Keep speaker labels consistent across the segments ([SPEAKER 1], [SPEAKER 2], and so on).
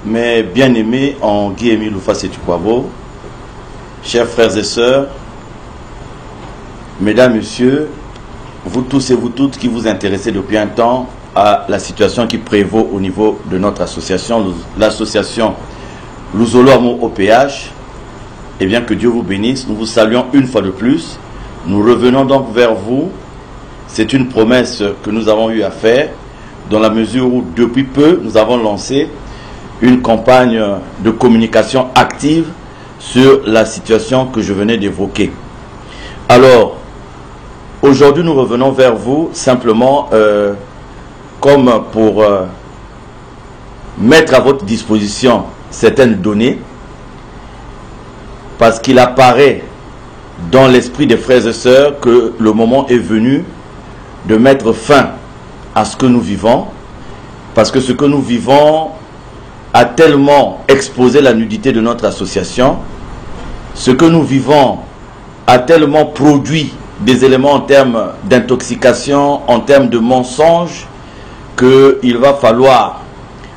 [SPEAKER 1] Mes bien-aimés en Guy-Émile Loufa-Sétukwabo, chers frères et sœurs, mesdames, messieurs, vous tous et vous toutes qui vous intéressez depuis un temps à la situation qui prévaut au niveau de notre association, l'association Luzolo Amour OPH, et bien que Dieu vous bénisse, nous vous saluons une fois de plus. Nous revenons donc vers vous. C'est une promesse que nous avons eu à faire, dans la mesure où depuis peu, nous avons lancé une campagne de communication active sur la situation que je venais d'évoquer. Alors, aujourd'hui, nous revenons vers vous simplement comme pour mettre à votre disposition certaines données, parce qu'il apparaît dans l'esprit des frères et sœurs que le moment est venu de mettre fin à ce que nous vivons, parce que ce que nous vivons a tellement exposé la nudité de notre association, ce que nous vivons a tellement produit des éléments en termes d'intoxication, en termes de mensonges, qu'il va falloir,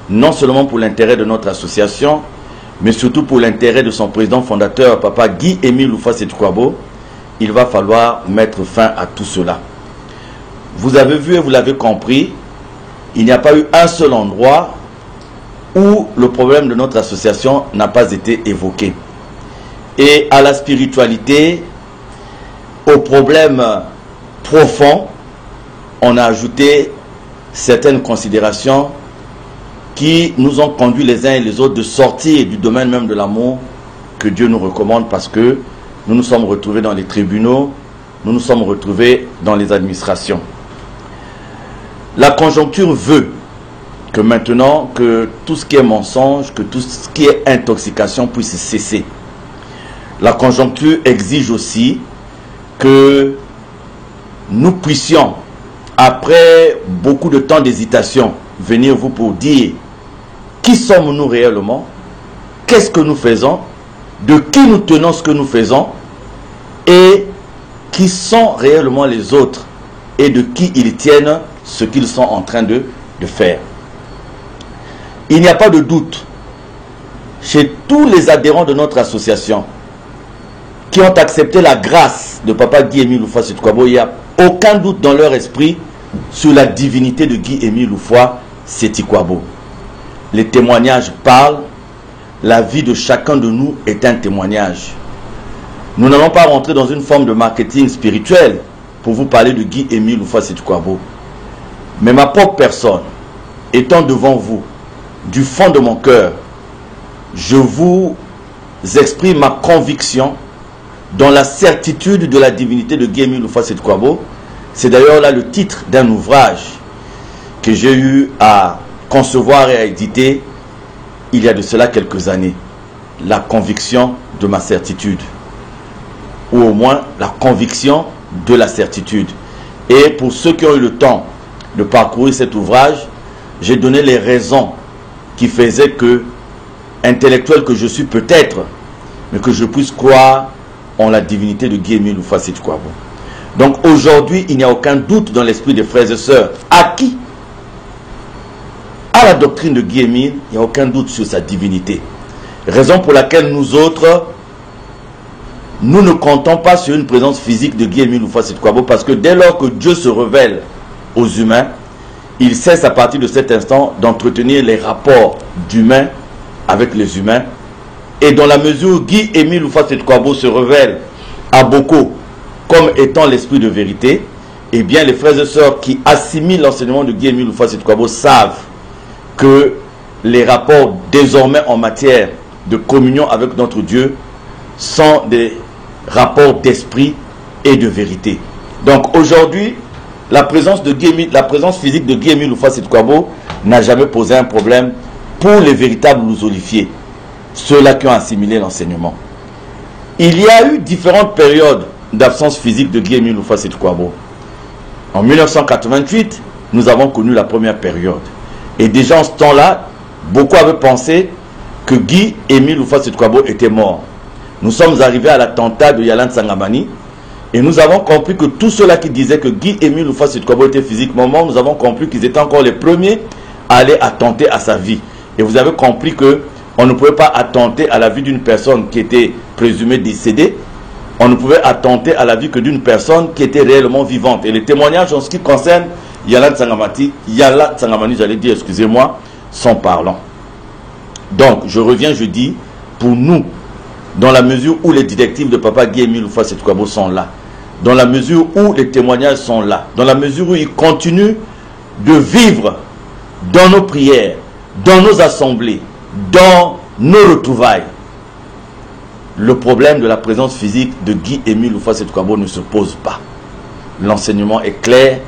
[SPEAKER 1] non seulement pour l'intérêt de notre association, mais surtout pour l'intérêt de son président fondateur, Papa Guy-Émile Loufa-Sétukwabo, il va falloir mettre fin à tout cela. Vous avez vu et vous l'avez compris, il n'y a pas eu un seul endroit où le problème de notre association n'a pas été évoqué. Et à la spiritualité, aux problèmes profonds, on a ajouté certaines considérations qui nous ont conduit les uns et les autres de sortir du domaine même de l'amour que Dieu nous recommande, parce que nous nous sommes retrouvés dans les tribunaux, nous nous sommes retrouvés dans les administrations. La conjoncture veut que maintenant, que tout ce qui est mensonge, que tout ce qui est intoxication puisse cesser. La conjoncture exige aussi que nous puissions, après beaucoup de temps d'hésitation, venir vous pour dire qui sommes-nous réellement, qu'est-ce que nous faisons, de qui nous tenons ce que nous faisons, et qui sont réellement les autres, et de qui ils tiennent ce qu'ils sont en train de faire. Il n'y a pas de doute chez tous les adhérents de notre association qui ont accepté la grâce de Papa Guy-Émile Loufa-Sétukwabo. Il n'y a aucun doute dans leur esprit sur la divinité de Guy-Émile Loufa-Sétukwabo. Les témoignages parlent, la vie de chacun de nous est un témoignage. Nous n'allons pas rentrer dans une forme de marketing spirituel pour vous parler de Guy-Émile Loufa-Sétukwabo. Mais ma propre personne, étant devant vous, du fond de mon cœur, je vous exprime ma conviction dans la certitude de la divinité de Guy-Émile Loufa-Sétukwabo. C'est d'ailleurs là le titre d'un ouvrage que j'ai eu à concevoir et à éditer il y a de cela quelques années. La conviction de ma certitude, ou au moins la conviction de la certitude. Et pour ceux qui ont eu le temps de parcourir cet ouvrage, j'ai donné les raisons qui faisaient que, intellectuel que je suis peut-être, mais que je puisse croire en la divinité de Guy-Émile Loufa-Sétukwabo. Donc aujourd'hui, il n'y a aucun doute dans l'esprit des frères et sœurs acquis à la doctrine de Guy-Émile, il n'y a aucun doute sur sa divinité. Raison pour laquelle nous autres, nous ne comptons pas sur une présence physique de Guy-Émile Loufa-Sétukwabo, parce que dès lors que Dieu se révèle aux humains, il cesse à partir de cet instant d'entretenir les rapports d'humains avec les humains. Et dans la mesure où Guy-Émile Loufa-Sétukwabo se révèle à beaucoup comme étant l'esprit de vérité, eh bien les frères et sœurs qui assimilent l'enseignement de Guy-Émile Loufa-Sétukwabo savent que les rapports désormais en matière de communion avec notre Dieu sont des rapports d'esprit et de vérité. Donc aujourd'hui, la présence physique de Guy-Émile Loufa-Sétukwabo n'a jamais posé un problème pour les véritables louzolifiés, ceux-là qui ont assimilé l'enseignement. Il y a eu différentes périodes d'absence physique de Guy-Émile Loufa-Sétukwabo. En 1988, nous avons connu la première période. Et déjà en ce temps-là, beaucoup avaient pensé que Guy-Émile Loufa-Sétukwabo était mort. Nous sommes arrivés à l'attentat de Yalan Sangamani, et nous avons compris que tous ceux-là qui disaient que Guy-Émile Loufa-Sétukwabo était physiquement mort, nous avons compris qu'ils étaient encore les premiers à aller attenter à sa vie. Et vous avez compris que on ne pouvait pas attenter à la vie d'une personne qui était présumée décédée. On ne pouvait attenter à la vie que d'une personne qui était réellement vivante. Et les témoignages en ce qui concerne Yala Tsangamani, j'allais dire, excusez-moi, sont parlants. Donc, je reviens, je dis, pour nous, dans la mesure où les directives de Papa Guy Émile Houphouët-Boigny sont là, dans la mesure où les témoignages sont là, dans la mesure où ils continuent de vivre dans nos prières, dans nos assemblées, dans nos retrouvailles, le problème de la présence physique de Guy Émile Houphouët-Boigny ne se pose pas. L'enseignement est clair,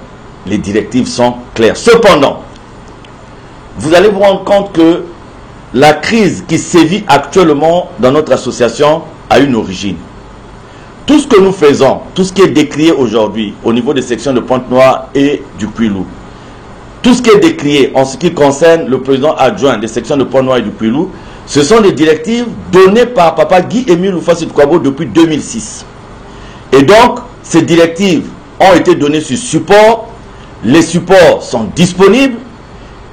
[SPEAKER 1] les directives sont claires. Cependant, vous allez vous rendre compte que la crise qui sévit actuellement dans notre association a une origine. Tout ce que nous faisons, tout ce qui est décrié aujourd'hui au niveau des sections de Pointe-Noire et du Puy-Loup, tout ce qui est décrié en ce qui concerne le président adjoint des sections de Pointe-Noire et du Puy-Loup, ce sont des directives données par Papa Guy Émile Houphouët-Boigny depuis 2006. Et donc, ces directives ont été données sur support, les supports sont disponibles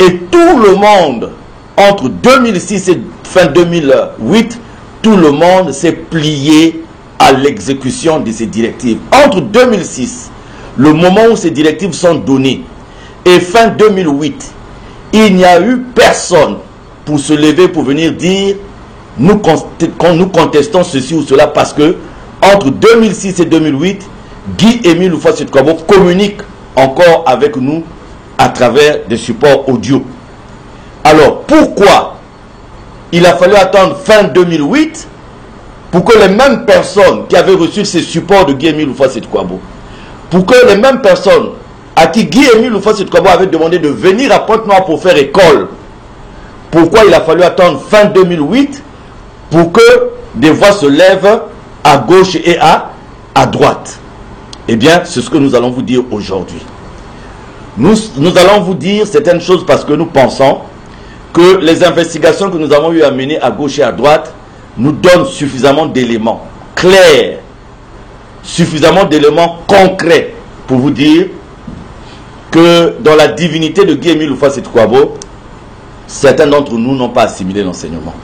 [SPEAKER 1] et tout le monde, entre 2006 et fin 2008, tout le monde s'est plié à l'exécution de ces directives. Entre 2006, le moment où ces directives sont données, et fin 2008, il n'y a eu personne pour se lever, pour venir dire nous contestons ceci ou cela, parce que entre 2006 et 2008, Guy Émile Houphouët-Boigny communique encore avec nous à travers des supports audio. Alors, pourquoi il a fallu attendre fin 2008 pour que les mêmes personnes qui avaient reçu ces supports de Guy Émile Houphouët-Boigny, pour que les mêmes personnes à qui Guy Émile Houphouët-Boigny avait demandé de venir à Pointe-Noire pour faire école, pourquoi il a fallu attendre fin 2008 pour que des voix se lèvent à gauche et à droite? Eh bien, c'est ce que nous allons vous dire aujourd'hui. Nous allons vous dire certaines choses parce que nous pensons que les investigations que nous avons eu à mener à gauche et à droite nous donnent suffisamment d'éléments clairs, suffisamment d'éléments concrets pour vous dire que dans la divinité de Guy Émile Houphouët-Boigny, certains d'entre nous n'ont pas assimilé l'enseignement.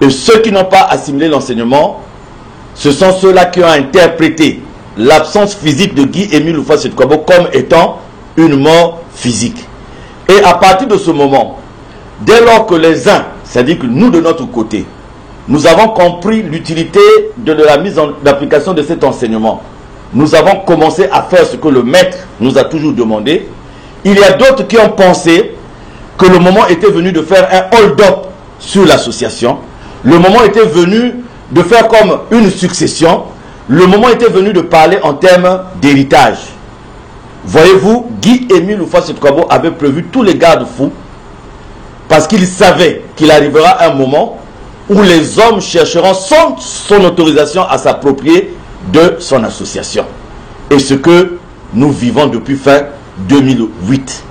[SPEAKER 1] Et ceux qui n'ont pas assimilé l'enseignement, ce sont ceux-là qui ont interprété l'absence physique de Guy Émile Houphouët-Boigny comme étant une mort physique. Et à partir de ce moment, dès lors que les uns, c'est-à-dire que nous de notre côté, nous avons compris l'utilité de la mise en application de cet enseignement, nous avons commencé à faire ce que le maître nous a toujours demandé. Il y a d'autres qui ont pensé que le moment était venu de faire un hold-up sur l'association. Le moment était venu de faire comme une succession. Le moment était venu de parler en termes d'héritage. Voyez-vous, Guy Émile Houphouët-Boigny avait prévu tous les garde-fous parce qu'il savait qu'il arrivera un moment où les hommes chercheront son autorisation à s'approprier de son association. Et ce que nous vivons depuis fin 2008.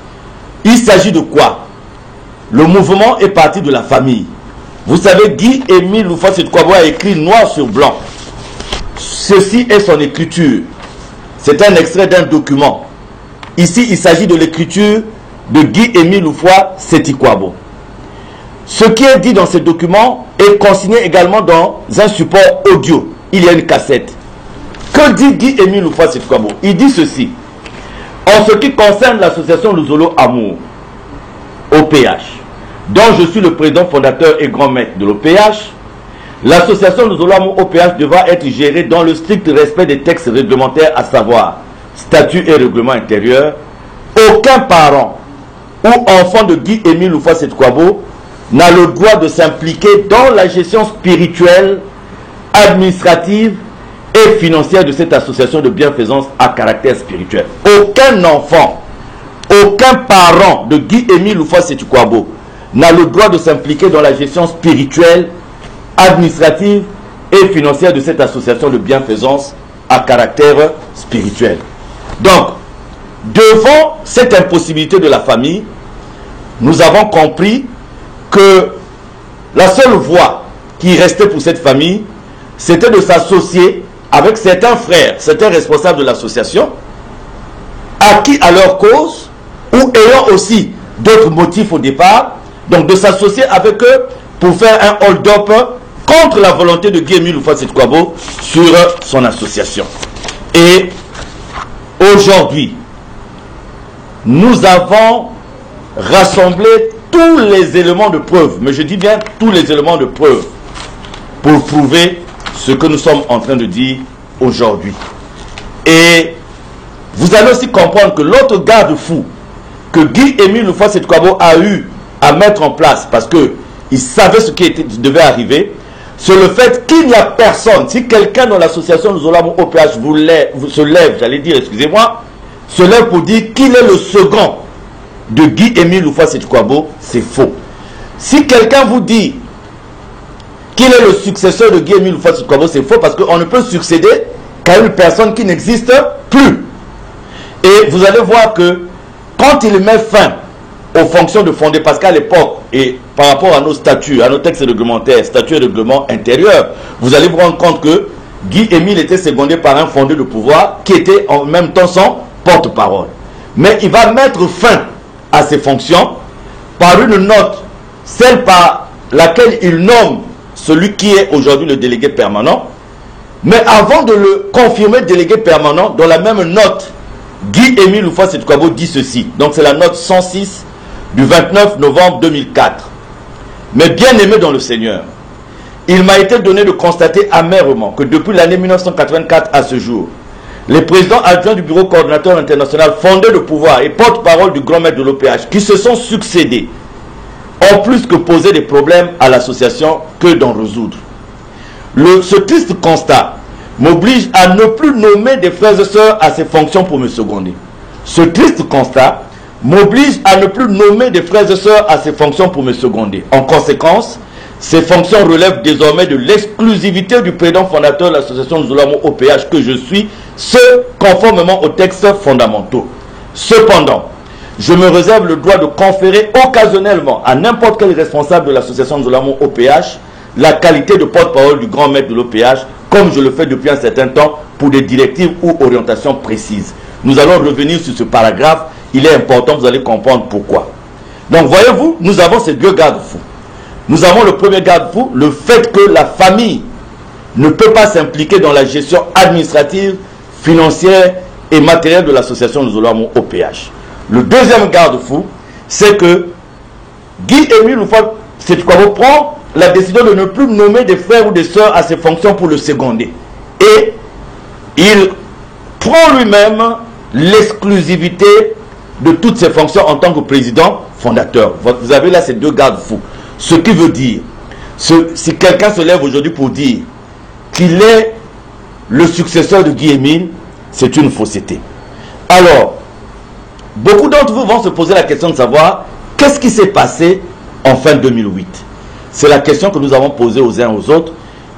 [SPEAKER 1] Il s'agit de quoi? Le mouvement est parti de la famille. Vous savez, Guy Émile Houphouët-Boigny a écrit noir sur blanc. Ceci est son écriture. C'est un extrait d'un document. Ici, il s'agit de l'écriture de Guy Émile Houphouët-Boigny. Ce qui est dit dans ce document est consigné également dans un support audio. Il y a une cassette. Que dit Guy Émile Houphouët-Boigny? Il dit ceci. En ce qui concerne l'association Luzolo Amour, OPH, dont je suis le président fondateur et grand maître de l'OPH, l'association Luzolo Amour OPH devra être gérée dans le strict respect des textes réglementaires, à savoir statut et règlement intérieur. Aucun parent ou enfant de Guy Émile Houphouët-Boigny n'a le droit de s'impliquer dans la gestion spirituelle, administrative et financière de cette association de bienfaisance à caractère spirituel. Aucun enfant, aucun parent de Guy Émile Houphouët-Boigny n'a le droit de s'impliquer dans la gestion spirituelle, administrative et financière de cette association de bienfaisance à caractère spirituel. Donc, devant cette impossibilité de la famille, nous avons compris que la seule voie qui restait pour cette famille, c'était de s'associer avec certains frères, certains responsables de l'association, acquis à leur cause, ou ayant aussi d'autres motifs au départ, donc de s'associer avec eux pour faire un hold-up contre la volonté de Guy-Émile Houphouët-Boigny sur son association. Et aujourd'hui, nous avons rassemblé tous les éléments de preuve, mais je dis bien tous les éléments de preuve, pour prouver ce que nous sommes en train de dire aujourd'hui. Et vous allez aussi comprendre que l'autre garde-fou que Guy-Émile Houphouët-Boigny a eu à mettre en place, parce qu'il savait ce qui devait arriver, c'est le fait qu'il n'y a personne. Si quelqu'un dans l'association Nzolamu OPH se lève, j'allais dire, excusez-moi, se lève pour dire qu'il est le second de Guy-Émile Houphouët-Boigny, c'est faux. Si quelqu'un vous dit qu'il est le successeur de Guy-Émile Houphouët-Boigny, c'est faux, parce qu'on ne peut succéder qu'à une personne qui n'existe plus. Et vous allez voir que quand il met fin aux fonctions de fondé, parce qu'à l'époque, et par rapport à nos statuts, à nos textes réglementaires, statuts et règlements intérieurs, vous allez vous rendre compte que Guy-Émile était secondé par un fondé de pouvoir qui était en même temps son porte-parole. Mais il va mettre fin à ses fonctions par une note, celle par laquelle il nomme celui qui est aujourd'hui le délégué permanent. Mais avant de le confirmer délégué permanent, dans la même note, Guy-Émile Houphouët-Boigny dit ceci. Donc c'est la note 106 du 29 novembre 2004. Mais bien aimé dans le Seigneur, il m'a été donné de constater amèrement que depuis l'année 1984 à ce jour, les présidents adjoints du bureau coordonnateur international fondé de pouvoir et porte-parole du grand maître de l'OPH qui se sont succédés ont plus que posé des problèmes à l'association que d'en résoudre. Ce triste constat m'oblige à ne plus nommer des frères et sœurs à ces fonctions pour me seconder. Ce triste constat m'oblige à ne plus nommer des frères et sœurs à ces fonctions pour me seconder. En conséquence, ces fonctions relèvent désormais de l'exclusivité du président fondateur de l'association Nzolamu OPH que je suis, ce conformément aux textes fondamentaux. Cependant, je me réserve le droit de conférer occasionnellement à n'importe quel responsable de l'association Nzolamu OPH la qualité de porte-parole du grand maître de l'OPH, comme je le fais depuis un certain temps pour des directives ou orientations précises. Nous allons revenir sur ce paragraphe. Il est important, vous allez comprendre pourquoi. Donc, voyez-vous, nous avons ces deux garde-fous. Nous avons le premier garde-fou, le fait que la famille ne peut pas s'impliquer dans la gestion administrative, financière et matérielle de l'association Nzolamu OPH. Le deuxième garde-fou, c'est que Guy-Émile Houphouët-Boigny prend la décision de ne plus nommer des frères ou des sœurs à ses fonctions pour le seconder. Et il prend lui-même l'exclusivité de toutes ses fonctions en tant que président fondateur. Vous avez là ces deux garde-fous. Ce qui veut dire, si quelqu'un se lève aujourd'hui pour dire qu'il est le successeur de Guy-Émile, c'est une fausseté. Alors, beaucoup d'entre vous vont se poser la question de savoir qu'est-ce qui s'est passé en fin 2008. C'est la question que nous avons posée aux uns aux autres.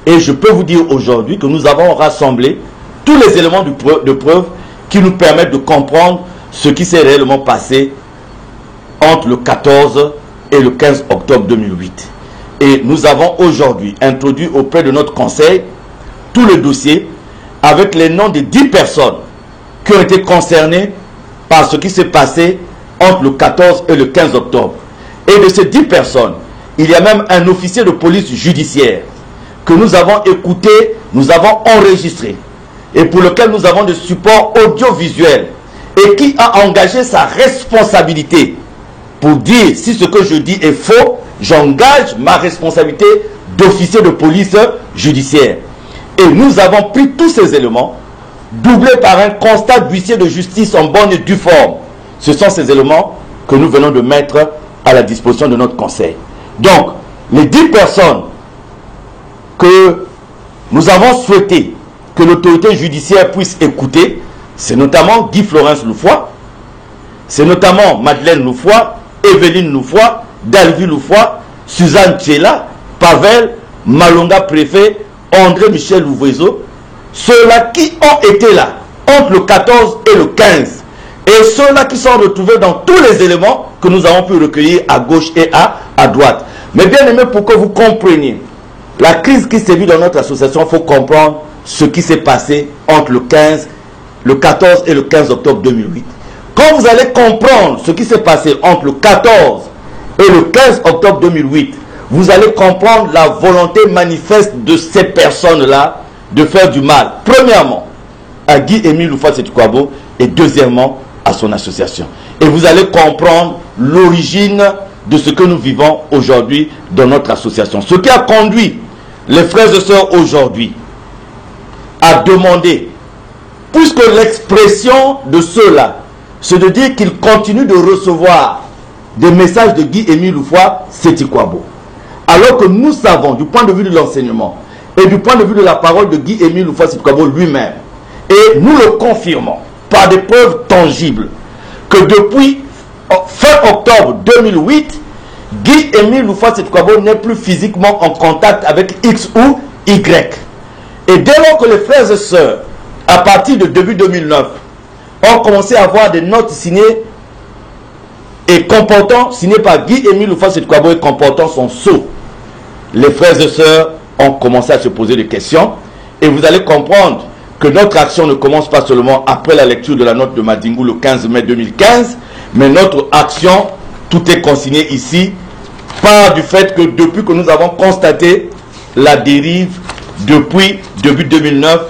[SPEAKER 1] Et je peux vous dire aujourd'hui que nous avons rassemblé tous les éléments de preuve qui nous permettent de comprendre ce qui s'est réellement passé entre le 14 et le 15 octobre 2008. Et nous avons aujourd'hui introduit auprès de notre conseil tout le dossier avec les noms des 10 personnes qui ont été concernées par ce qui s'est passé entre le 14 et le 15 octobre. Et de ces 10 personnes, il y a même un officier de police judiciaire que nous avons écouté, nous avons enregistré et pour lequel nous avons des supports audiovisuels et qui a engagé sa responsabilité pour dire si ce que je dis est faux, j'engage ma responsabilité d'officier de police judiciaire. Et nous avons pris tous ces éléments, doublés par un constat d'huissier de justice en bonne et due forme. Ce sont ces éléments que nous venons de mettre à la disposition de notre conseil. Donc, les 10 personnes que nous avons souhaité que l'autorité judiciaire puisse écouter, c'est notamment Guy Florence Loufoy, c'est notamment Madeleine Loufoy, Evelyne Loufoy, Dalvi Loufoy, Suzanne Tchela, Pavel, Malonga Préfet, André Michel Louvoiseau, ceux-là qui ont été là entre le 14 et le 15, et ceux-là qui sont retrouvés dans tous les éléments que nous avons pu recueillir à gauche et à droite. Mais bien aimé, pour que vous compreniez la crise qui s'est vue dans notre association, il faut comprendre ce qui s'est passé entre le 14 et le 15 octobre 2008. Quand vous allez comprendre ce qui s'est passé entre le 14 et le 15 octobre 2008, vous allez comprendre la volonté manifeste de ces personnes-là de faire du mal. Premièrement, à Guy-Émile Loufa-Seti-Kouabo et deuxièmement, à son association. Et vous allez comprendre l'origine de ce que nous vivons aujourd'hui dans notre association. Ce qui a conduit les frères et sœurs aujourd'hui à demander, puisque l'expression de ceux-là, c'est de dire qu'ils continuent de recevoir des messages de Guy-Émile Loufa-Seti-Kouabo. Alors que nous savons, du point de vue de l'enseignement et du point de vue de la parole de Guy-Émile Loufa-Seti-Kouabo lui-même, et nous le confirmons par des preuves tangibles, que depuis fin octobre 2008, Guy-Émile Loufa-Seti-Kouabo n'est plus physiquement en contact avec X ou Y. Et dès lors que les frères et sœurs, à partir de début 2009, ont commencé à avoir des notes signées et comportant, signées par Guy-Émile Loufa-Seti-Kouabo et comportant son sceau, les frères et sœurs ont commencé à se poser des questions. Et vous allez comprendre que notre action ne commence pas seulement après la lecture de la note de Madingou le 15 mai 2015, mais notre action, tout est consigné ici, par du fait que depuis que nous avons constaté la dérive depuis début 2009,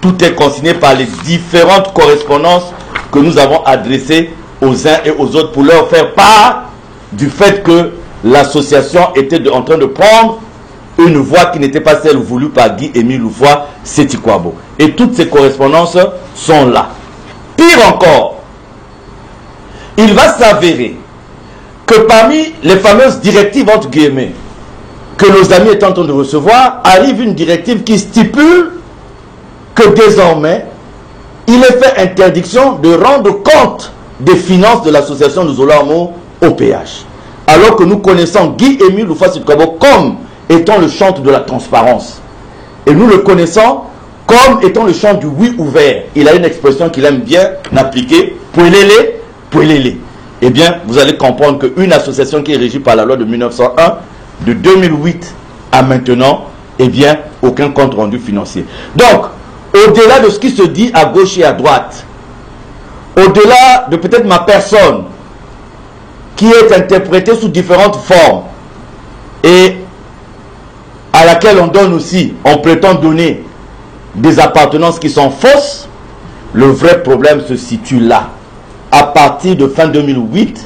[SPEAKER 1] tout est consigné par les différentes correspondances que nous avons adressées aux uns et aux autres pour leur faire part du fait que l'association était en train de prendre une voie qui n'était pas celle voulue par Guy-Émile Loufa-Seti-Kouabo. Et toutes ces correspondances sont là. Pire encore, il va s'avérer que parmi les fameuses directives entre guillemets que nos amis étaient en train de recevoir, arrive une directive qui stipule que désormais, il est fait interdiction de rendre compte des finances de l'association de Zolamo au péage. Alors que nous connaissons Guy-Émile Loufa-Seti-Kouabo comme étant le chantre de la transparence. Et nous le connaissons comme étant le chantre du oui ouvert. Il a une expression qu'il aime bien appliquer, pouelele, pouelele. Eh bien, vous allez comprendre qu'une association qui est régie par la loi de 1901, de 2008 à maintenant, eh bien, aucun compte rendu financier. Donc, au-delà de ce qui se dit à gauche et à droite, au-delà de peut-être ma personne, qui est interprétée sous différentes formes, et à laquelle on donne aussi, on prétend donner des appartenances qui sont fausses, le vrai problème se situe là. À partir de fin 2008,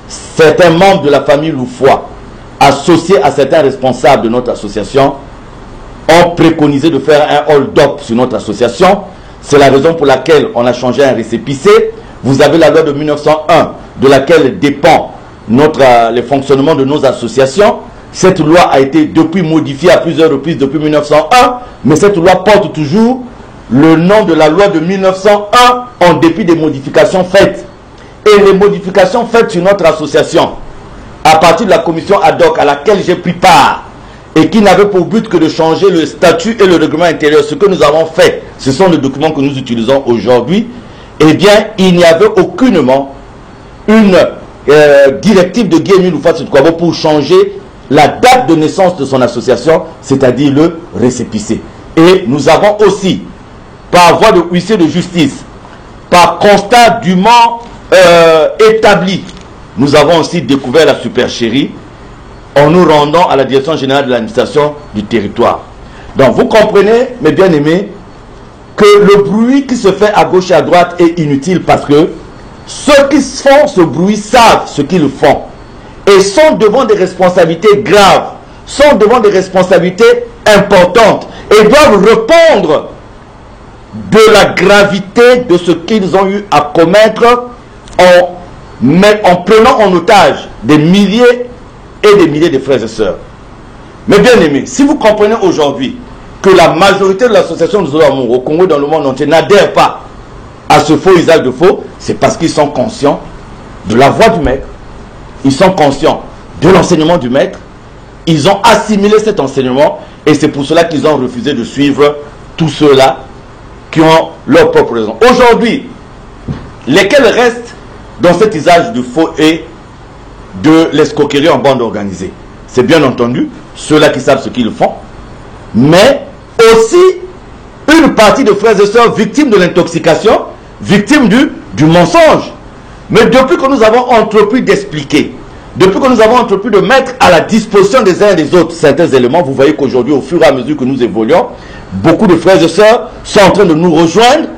[SPEAKER 1] certains membres de la famille Loufoua, associés à certains responsables de notre association, ont préconisé de faire un hold-up sur notre association. C'est la raison pour laquelle on a changé un récépissé. Vous avez la loi de 1901 de laquelle dépend les fonctionnements de nos associations. Cette loi a été depuis modifiée à plusieurs reprises depuis 1901, mais cette loi porte toujours le nom de la loi de 1901 en dépit des modifications faites. Et les modifications faites sur notre association, à partir de la commission ad hoc à laquelle j'ai pris part, et qui n'avait pour but que de changer le statut et le règlement intérieur, ce que nous avons fait, ce sont les documents que nous utilisons aujourd'hui, eh bien, il n'y avait aucunement une directive de Guy-Émile Loufa-Seti-Kouabo pour changer la date de naissance de son association, c'est-à-dire le récépissé. Et nous avons aussi, par voie de huissier de justice, par constat dûment établi, nous avons aussi découvert la supercherie en nous rendant à la direction générale de l'administration du territoire. Donc vous comprenez, mes bien-aimés, que le bruit qui se fait à gauche et à droite est inutile parce que ceux qui font ce bruit savent ce qu'ils font et sont devant des responsabilités graves, sont devant des responsabilités importantes et doivent répondre de la gravité de ce qu'ils ont eu à commettre en prenant en otage des milliers et des milliers de frères et sœurs. Mais bien aimés, si vous comprenez aujourd'hui que la majorité de l'association de Zolamo au Congo et dans le monde entier n'adhère pas à ce faux usage de faux, c'est parce qu'ils sont conscients de la voix du maître, ils sont conscients de l'enseignement du maître, ils ont assimilé cet enseignement et c'est pour cela qu'ils ont refusé de suivre tous ceux-là qui ont leur propre raison. Aujourd'hui, lesquels restent dans cet usage de faux et de l'escroquerie en bande organisée? C'est bien entendu ceux-là qui savent ce qu'ils font, mais aussi une partie de frères et sœurs victimes de l'intoxication, victimes du mensonge. Mais depuis que nous avons entrepris d'expliquer, depuis que nous avons entrepris de mettre à la disposition des uns et des autres certains éléments, vous voyez qu'aujourd'hui, au fur et à mesure que nous évoluons, beaucoup de frères et sœurs sont en train de nous rejoindre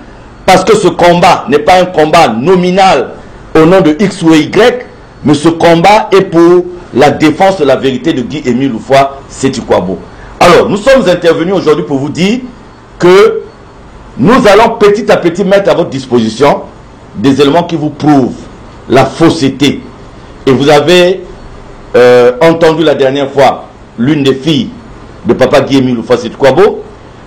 [SPEAKER 1] parce que ce combat n'est pas un combat nominal au nom de X ou Y, mais ce combat est pour la défense de la vérité de Guy-Émile Houphouët-Séti Kouabo. Alors, nous sommes intervenus aujourd'hui pour vous dire que nous allons petit à petit mettre à votre disposition des éléments qui vous prouvent la fausseté. Et vous avez entendu la dernière fois l'une des filles de papa Guy-Émile Houphouët-Séti Kouabo.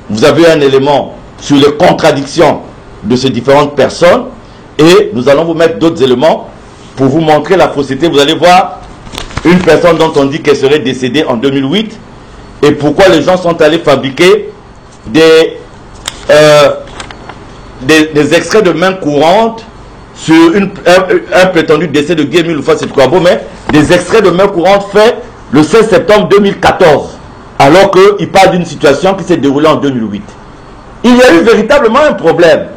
[SPEAKER 1] Vous avez un élément sur les contradictions de ces différentes personnes. Et nous allons vous mettre d'autres éléments pour vous montrer la fausseté. Vous allez voir une personne dont on dit qu'elle serait décédée en 2008. Et pourquoi les gens sont allés fabriquer des extraits de main courante sur un prétendu décès de Guy-Émile Houphouët-Séti Kouabo, mais des extraits de main courante faits le 16 septembre 2014, alors qu'il parle d'une situation qui s'est déroulée en 2008. Il y a eu véritablement un problème.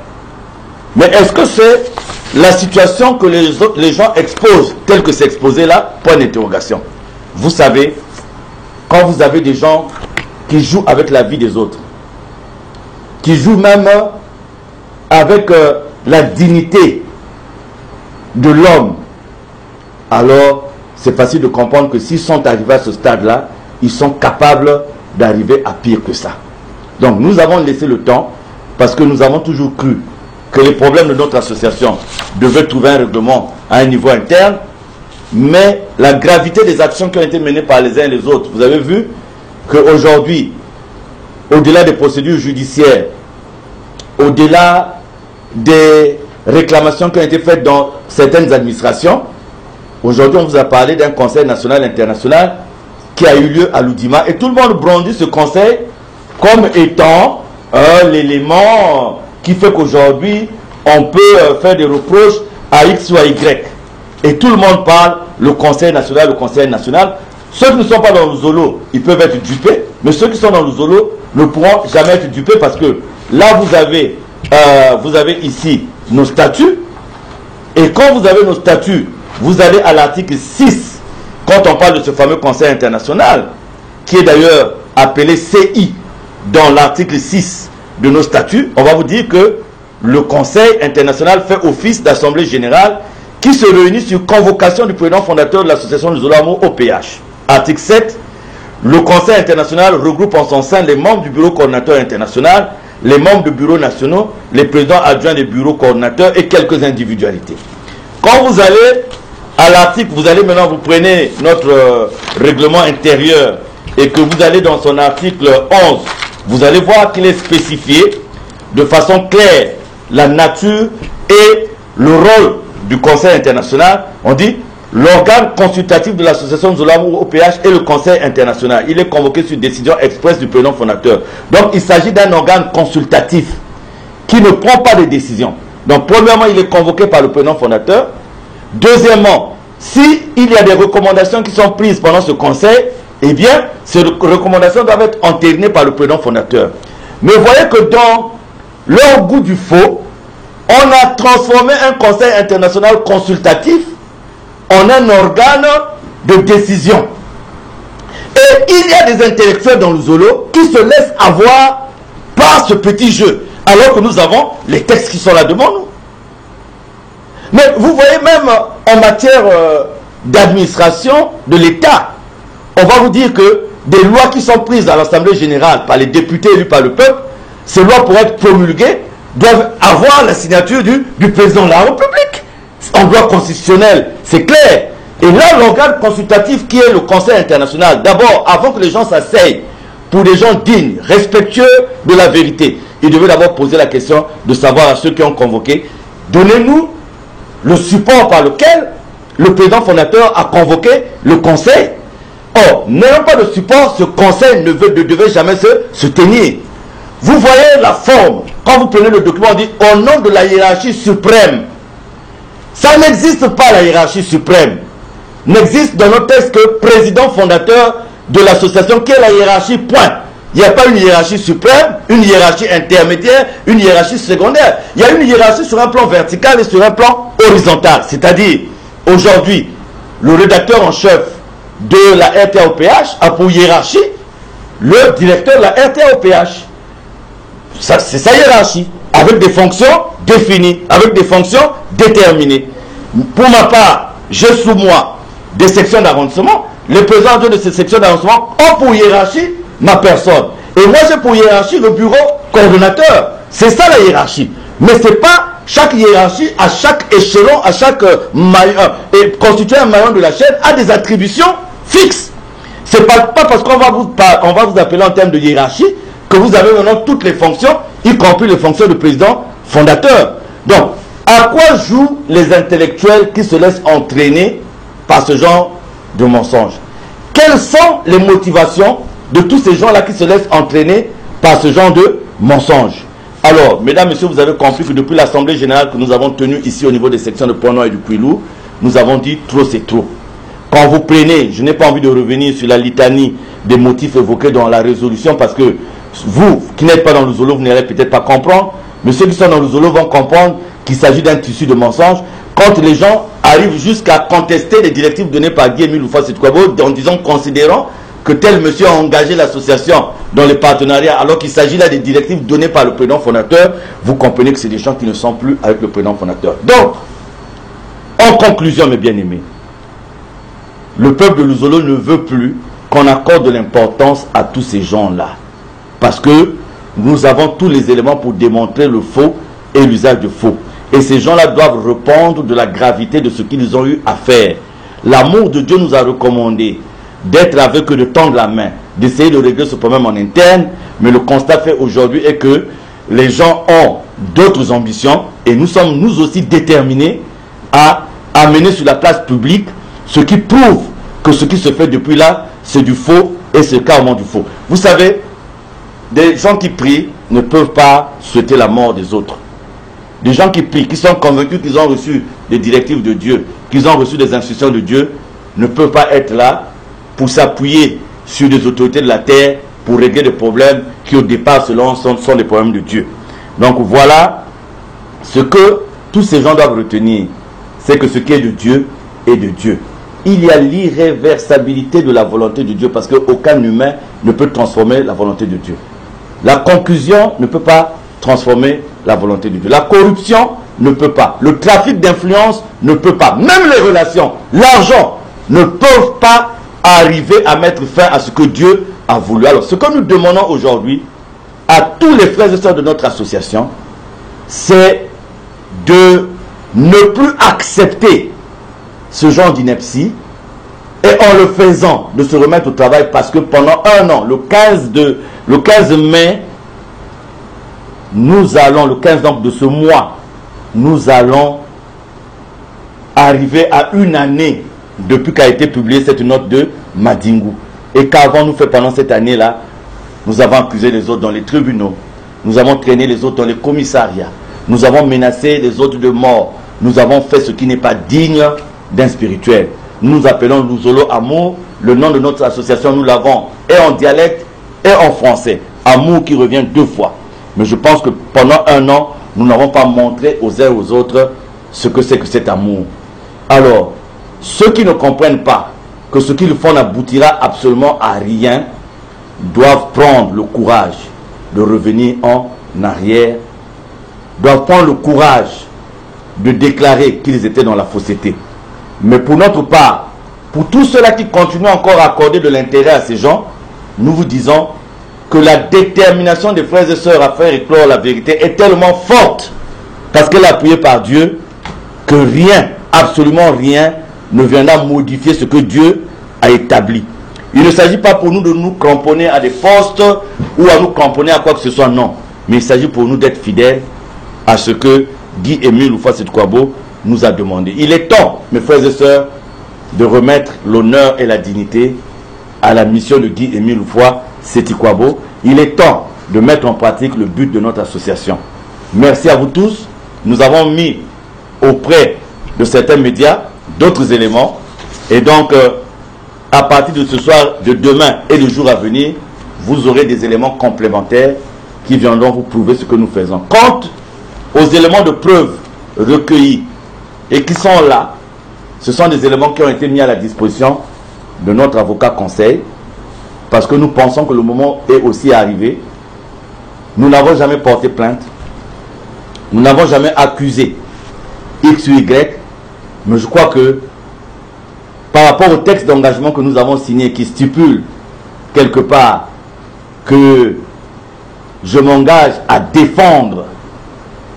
[SPEAKER 1] Mais est-ce que c'est la situation que les gens exposent, telle que c'est exposé là? Point d'interrogation. Vous savez, quand vous avez des gens qui jouent avec la vie des autres, qui jouent même avec la dignité de l'homme, alors c'est facile de comprendre que s'ils sont arrivés à ce stade-là, ils sont capables d'arriver à pire que ça. Donc nous avons laissé le temps, parce que nous avons toujours cru que les problèmes de notre association devaient trouver un règlement à un niveau interne, mais la gravité des actions qui ont été menées par les uns et les autres, vous avez vu qu'aujourd'hui, au-delà des procédures judiciaires, au-delà des réclamations qui ont été faites dans certaines administrations, aujourd'hui on vous a parlé d'un conseil national international qui a eu lieu à l'Oudima, et tout le monde brandit ce conseil comme étant l'élément qui fait qu'aujourd'hui on peut faire des reproches à X ou à Y. Et tout le monde parle le conseil national, le conseil national. Ceux qui ne sont pas dans le Zolo, ils peuvent être dupés, mais ceux qui sont dans le Zolo ne pourront jamais être dupés, parce que là vous avez ici nos statuts, et quand vous avez nos statuts, vous allez à l'article 6, quand on parle de ce fameux conseil international, qui est d'ailleurs appelé CI dans l'article 6 de nos statuts, on va vous dire que le conseil international fait office d'assemblée générale qui se réunit sur convocation du président fondateur de l'association du Zolamo OPH. Article 7, le conseil international regroupe en son sein les membres du bureau coordinateur international, les membres de bureaux nationaux, les présidents adjoints des bureaux coordinateurs et quelques individualités. Quand vous allez à l'article, vous allez maintenant, vous prenez notre règlement intérieur et que vous allez dans son article 11, vous allez voir qu'il est spécifié de façon claire la nature et le rôle du conseil international. On dit l'organe consultatif de l'association Zolamo OPH est le conseil international. Il est convoqué sur décision expresse du président fondateur. Donc il s'agit d'un organe consultatif qui ne prend pas de décision. Donc premièrement, il est convoqué par le président fondateur. Deuxièmement, s'il y a des recommandations qui sont prises pendant ce conseil, eh bien, ces recommandations doivent être entérinées par le président fondateur. Mais voyez que dans leur goût du faux, on a transformé un conseil international consultatif en un organe de décision. Et il y a des intellectuels dans le Zolo qui se laissent avoir par ce petit jeu, alors que nous avons les textes qui sont là devant nous. Mais vous voyez, même en matière d'administration de l'État, on va vous dire que des lois qui sont prises à l'Assemblée générale par les députés élus par le peuple, ces lois pour être promulguées doivent avoir la signature du président de la République. En droit constitutionnel, c'est clair. Et là, l'organe consultatif qui est le Conseil international, d'abord, avant que les gens s'asseyent pour des gens dignes, respectueux de la vérité, ils devaient d'abord poser la question de savoir à ceux qui ont convoqué, donnez-nous le support par lequel le président fondateur a convoqué le Conseil. Or, n'ayant pas de support, ce Conseil ne devait jamais se tenir. Vous voyez la forme. Quand vous prenez le document, on dit au nom de la hiérarchie suprême. Ça n'existe pas, la hiérarchie suprême. N'existe dans notre texte que président fondateur de l'association, qui est la hiérarchie, point. Il n'y a pas une hiérarchie suprême, une hiérarchie intermédiaire, une hiérarchie secondaire. Il y a une hiérarchie sur un plan vertical et sur un plan horizontal. C'est-à-dire, aujourd'hui, le rédacteur en chef de la RTAOPH a pour hiérarchie le directeur de la RTAOPH. C'est sa hiérarchie, avec des fonctions définies, avec des fonctions déterminées. Pour ma part, j'ai sous moi des sections d'arrondissement. Les présidents de ces sections d'arrondissement ont pour hiérarchie ma personne. Et moi, j'ai pour hiérarchie le bureau coordonnateur. C'est ça la hiérarchie. Mais ce n'est pas chaque hiérarchie, à chaque échelon, à chaque maillon, et constituer un maillon de la chaîne, a des attributions fixes. Ce n'est pas parce qu'on va vous appeler en termes de hiérarchie que vous avez maintenant toutes les fonctions, y compris les fonctions de président fondateur. Donc, à quoi jouent les intellectuels qui se laissent entraîner par ce genre de mensonges? Quelles sont les motivations de tous ces gens-là qui se laissent entraîner par ce genre de mensonges? Alors, mesdames, messieurs, vous avez compris que depuis l'Assemblée générale que nous avons tenue ici au niveau des sections de Pont-Noir et du Puy-Loup, nous avons dit trop c'est trop. Quand vous prenez, je n'ai pas envie de revenir sur la litanie des motifs évoqués dans la résolution parce que vous, qui n'êtes pas dans le Zolo, vous n'allez peut-être pas comprendre, mais ceux qui sont dans le Zolo vont comprendre qu'il s'agit d'un tissu de mensonges. Quand les gens arrivent jusqu'à contester les directives données par Guy-Émile Houphouët-Sédhiou en disant, considérant que tel monsieur a engagé l'association dans les partenariats, alors qu'il s'agit là des directives données par le président fondateur, vous comprenez que c'est des gens qui ne sont plus avec le président fondateur. Donc, en conclusion, mes bien-aimés, le peuple de Luzolo ne veut plus qu'on accorde de l'importance à tous ces gens-là. Parce que nous avons tous les éléments pour démontrer le faux et l'usage de faux. Et ces gens-là doivent répondre de la gravité de ce qu'ils ont eu à faire. L'amour de Dieu nous a recommandé d'être avec eux, de tendre la main, d'essayer de régler ce problème en interne. Mais le constat fait aujourd'hui est que les gens ont d'autres ambitions et nous sommes nous aussi déterminés à amener sur la place publique ce qui prouve que ce qui se fait depuis là, c'est du faux et c'est carrément du faux. Vous savez, des gens qui prient ne peuvent pas souhaiter la mort des autres. Des gens qui prient, qui sont convaincus qu'ils ont reçu des directives de Dieu, qu'ils ont reçu des instructions de Dieu, ne peuvent pas être là pour s'appuyer sur des autorités de la terre pour régler des problèmes qui au départ selon sont des problèmes de Dieu. Donc voilà ce que tous ces gens doivent retenir, c'est que ce qui est de Dieu est de Dieu. Il y a l'irréversibilité de la volonté de Dieu parce qu'aucun humain ne peut transformer la volonté de Dieu. La conclusion ne peut pas transformer la volonté de Dieu. La corruption ne peut pas. Le trafic d'influence ne peut pas. Même les relations, l'argent ne peuvent pas arriver à mettre fin à ce que Dieu a voulu. Alors, ce que nous demandons aujourd'hui à tous les frères et sœurs de notre association, c'est de ne plus accepter ce genre d'ineptie et en le faisant de se remettre au travail parce que pendant un an, le 15 mai, nous allons, le 15 donc de ce mois, nous allons arriver à une année depuis qu'a été publiée cette note de Madingu. Et qu'avons-nous fait pendant cette année-là? Nous avons accusé les autres dans les tribunaux, nous avons traîné les autres dans les commissariats, nous avons menacé les autres de mort, nous avons fait ce qui n'est pas digne d'un spirituel. Nous appelons Luzolo Amour, le nom de notre association nous l'avons et en dialecte et en français. Amour qui revient 2 fois. Mais je pense que pendant un an, nous n'avons pas montré aux uns et aux autres ce que c'est que cet amour. Alors, ceux qui ne comprennent pas que ce qu'ils font n'aboutira absolument à rien, doivent prendre le courage de revenir en arrière, doivent prendre le courage de déclarer qu'ils étaient dans la fausseté. Mais pour notre part, pour tous ceux-là qui continuent encore à accorder de l'intérêt à ces gens, nous vous disons que la détermination des frères et sœurs à faire éclore la vérité est tellement forte, parce qu'elle est appuyée par Dieu, que rien, absolument rien, ne viendra modifier ce que Dieu a établi. Il ne s'agit pas pour nous de nous cramponner à des postes ou à nous cramponner à quoi que ce soit, non. Mais il s'agit pour nous d'être fidèles à ce que Guy-Émile Houphouët-Sédhiou nous a demandé. Il est temps, mes frères et sœurs, de remettre l'honneur et la dignité à la mission de Guy-Émile Houphouët-Sédhiou. Il est temps de mettre en pratique le but de notre association. Merci à vous tous. Nous avons mis auprès de certains médias d'autres éléments. Et donc, à partir de ce soir, de demain et du jour à venir, vous aurez des éléments complémentaires qui viendront vous prouver ce que nous faisons. Quant aux éléments de preuve recueillis et qui sont là, Ce sont des éléments qui ont été mis à la disposition de notre avocat conseil, parce que nous pensons que le moment est aussi arrivé. Nous n'avons jamais porté plainte, nous n'avons jamais accusé X ou Y, mais je crois que par rapport au texte d'engagement que nous avons signé, qui stipule quelque part que je m'engage à défendre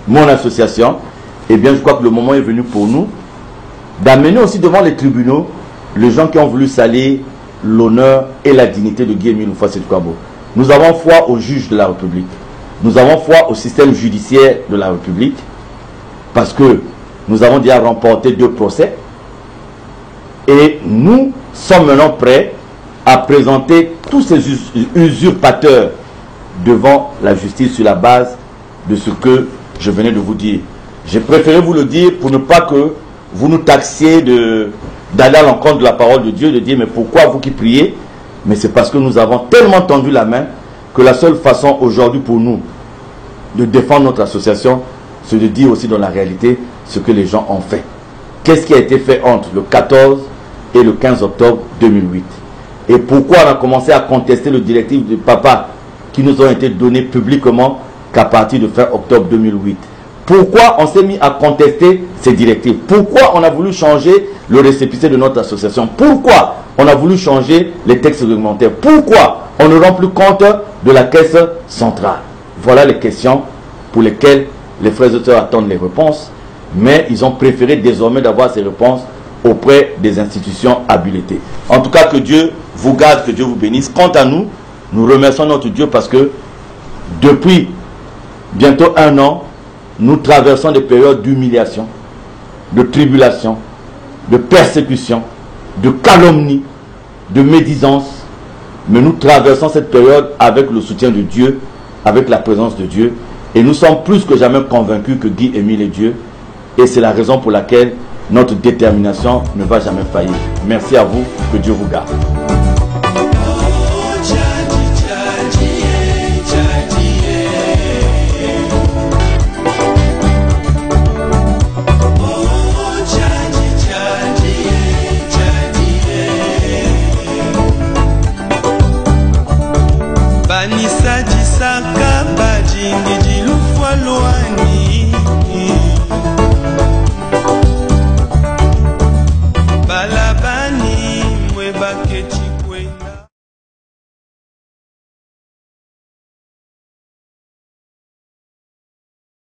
[SPEAKER 1] mon association, eh bien je crois que le moment est venu pour nous d'amener aussi devant les tribunaux les gens qui ont voulu salir l'honneur et la dignité de Guy-Émile Houphouët-Boigny. Nous avons foi aux juges de la République. Nous avons foi au système judiciaire de la République, parce que nous avons déjà remporté 2 procès et nous sommes maintenant prêts à présenter tous ces usurpateurs devant la justice sur la base de ce que je venais de vous dire. J'ai préféré vous le dire pour ne pas que vous nous taxiez d'aller à l'encontre de la parole de Dieu, de dire mais pourquoi vous qui priez? Mais c'est parce que nous avons tellement tendu la main que la seule façon aujourd'hui pour nous de défendre notre association, c'est de dire aussi dans la réalité ce que les gens ont fait. Qu'est-ce qui a été fait entre le 14 et le 15 octobre 2008? Et pourquoi on a commencé à contester le directive de papa qui nous ont été données publiquement qu'à partir de fin octobre 2008? Pourquoi on s'est mis à contester ces directives? Pourquoi on a voulu changer le récépissé de notre association? Pourquoi on a voulu changer les textes réglementaires? Pourquoi on ne rend plus compte de la caisse centrale? Voilà les questions pour lesquelles les frères et sœurs attendent les réponses, mais ils ont préféré désormais d'avoir ces réponses auprès des institutions habilitées. En tout cas, que Dieu vous garde, que Dieu vous bénisse. Quant à nous, nous remercions notre Dieu parce que depuis bientôt 1 an, nous traversons des périodes d'humiliation, de tribulation, de persécution, de calomnie, de médisance. Mais nous traversons cette période avec le soutien de Dieu, avec la présence de Dieu. Et nous sommes plus que jamais convaincus que Guy-Émile est Dieu. Et c'est la raison pour laquelle notre détermination ne va jamais faillir. Merci à vous, que Dieu vous garde.